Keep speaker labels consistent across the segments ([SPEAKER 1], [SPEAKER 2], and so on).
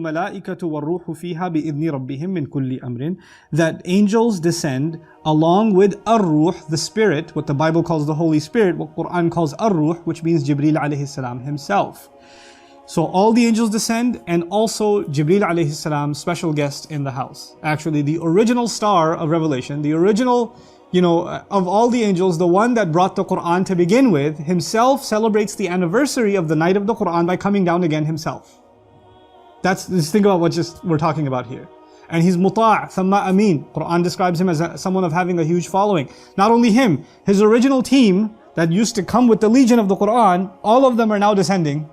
[SPEAKER 1] الملائكة والروح فيها بإذن ربهم من كل أمر, that angels descend along with ar-ruh, the spirit, what the Bible calls the Holy Spirit, what Quran calls ar-ruh, which means Jibreel alayhi salam himself. So all the angels descend, and also Jibreel alayhi salam, special guest in the house. Actually, the original star of Revelation, the original, of all the angels, the one that brought the Quran to begin with, himself celebrates the anniversary of the night of the Quran by coming down again himself. Just think about what we're talking about here. And he's muta' thumma ameen. Quran describes him as someone of having a huge following. Not only him, his original team that used to come with the legion of the Quran, all of them are now descending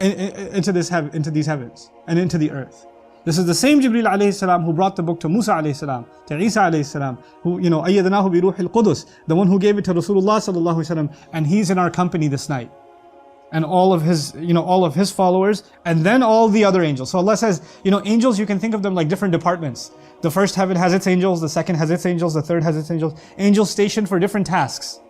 [SPEAKER 1] into these heavens and into the earth. This is the same Jibreel alayhi salam who brought the book to Musa alayhi salam, to Isa alayhi salam, who, ayyadnahu bi ruhil qudus, the one who gave it to Rasulullah sallallahu alaihi wasallam, and he's in our company this night. And all of his followers, and then all the other angels. So Allah says, angels, you can think of them like different departments. The first heaven has its angels, the second has its angels, the third has its angels. Angels stationed for different tasks.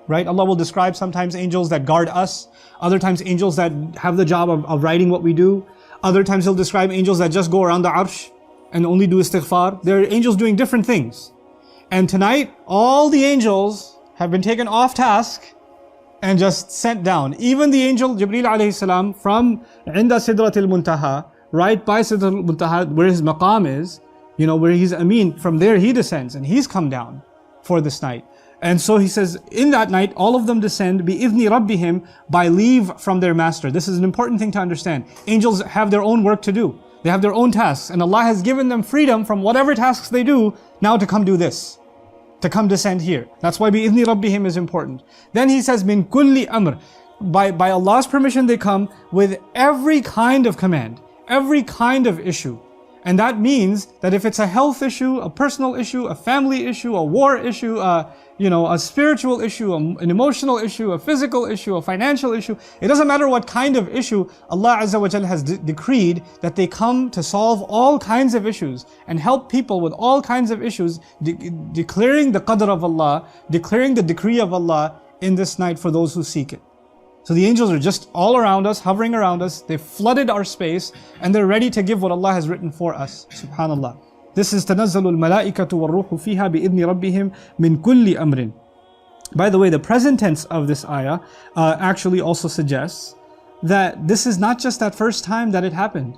[SPEAKER 1] Right? Allah will describe sometimes angels that guard us, other times angels that have the job of writing what we do. Other times He'll describe angels that just go around the arsh and only do istighfar. There are angels doing different things. And tonight, all the angels have been taken off task and just sent down. Even the angel Jibreel alayhi salam from Inda Sidratil Muntaha, right by Sidratil Muntaha, where his maqam is, where he's Ameen, from there he descends and he's come down for this night. And so he says, in that night, all of them descend bi-idhni rabbihim, by leave from their master. This is an important thing to understand. Angels have their own work to do. They have their own tasks, and Allah has given them freedom from whatever tasks they do, now to come do this, to come descend here. That's why bi-idhni rabbihim is important. Then he says, min kulli amr. By Allah's permission, they come with every kind of command, every kind of issue. And that means that if it's a health issue, a personal issue, a family issue, a war issue, a spiritual issue, an emotional issue, a physical issue, a financial issue, it doesn't matter what kind of issue, Allah Azza wa Jalla has decreed that they come to solve all kinds of issues and help people with all kinds of issues, declaring the qadr of Allah, declaring the decree of Allah in this night for those who seek it. So the angels are just all around us, hovering around us. They've flooded our space and they're ready to give what Allah has written for us. Subhanallah. This is تَنَزَّلُ الْمَلَائِكَةُ وَالرُّوحُ فِيهَا بِإِذْنِ رَبِّهِمْ مِنْ كُلِّ أَمْرٍ. By the way, the present tense of this ayah actually also suggests that this is not just that first time that it happened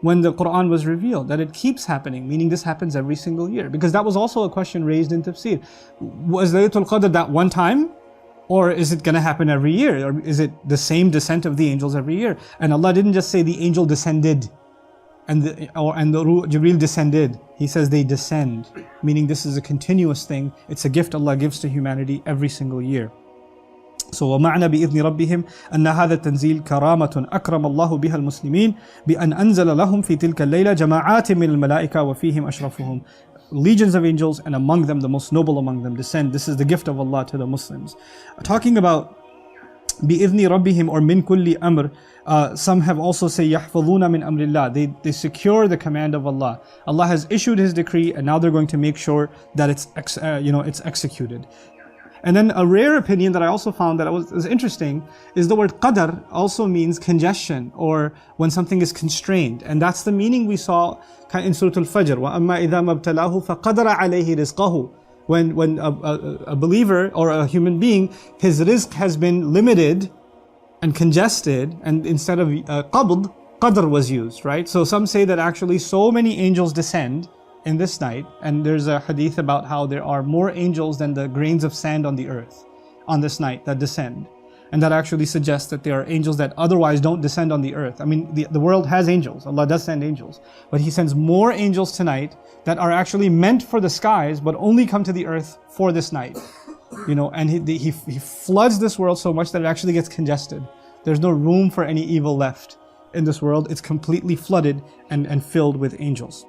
[SPEAKER 1] when the Quran was revealed, that it keeps happening, meaning this happens every single year. Because that was also a question raised in tafsir. Was Laylatul Qadr that one time? Or is it going to happen every year? Or is it the same descent of the angels every year? And Allah didn't just say the angel descended and the Jibreel descended. He says they descend, meaning this is a continuous thing. It's a gift Allah gives to humanity every single year. So وَمَعْنَا بِإِذْنِ رَبِّهِمْ أَنَّ هَذَا التَّنزِيلَ كَرَامَةٌ أَكْرَمَ اللَّهُ بِهَا الْمُسْلِمِينَ بِأَنْ أَنزَلَ لَهُمْ فِي تِلْكَ اللَّيْلَةِ جَمَاعَاتٍ مِنَ الْمَلَائِكَةِ وَفِيهِمْ أَشْرَفُهُمْ. Legions of angels, and among them the most noble among them descend. This is the gift of Allah to the Muslims. Talking about بِإِذْنِ رَبِّهِمْ or مِنْ كُلِّ أَمْرٍ, some have also say يَحْفَظُونَ مِنْ أَمْرِ اللَّهِ. They secure the command of Allah. Allah has issued His decree and now they're going to make sure that it's executed. And then a rare opinion that I also found that was interesting is the word qadr also means congestion, or when something is constrained. And that's the meaning we saw in Surah Al-Fajr. وَأَمَّا إِذَا مَبْتَلَاهُ فَقَدَرَ عَلَيْهِ رِزْقَهُ. When a believer or a human being, his rizq has been limited and congested, and instead of qabd, qadr was used, right? So some say that actually so many angels descend in this night, and there's a hadith about how there are more angels than the grains of sand on the earth on this night that descend. And that actually suggests that there are angels that otherwise don't descend on the earth. I mean, the world has angels. Allah does send angels. But He sends more angels tonight that are actually meant for the skies, but only come to the earth for this night. And he floods this world so much that it actually gets congested. There's no room for any evil left in this world. It's completely flooded and filled with angels.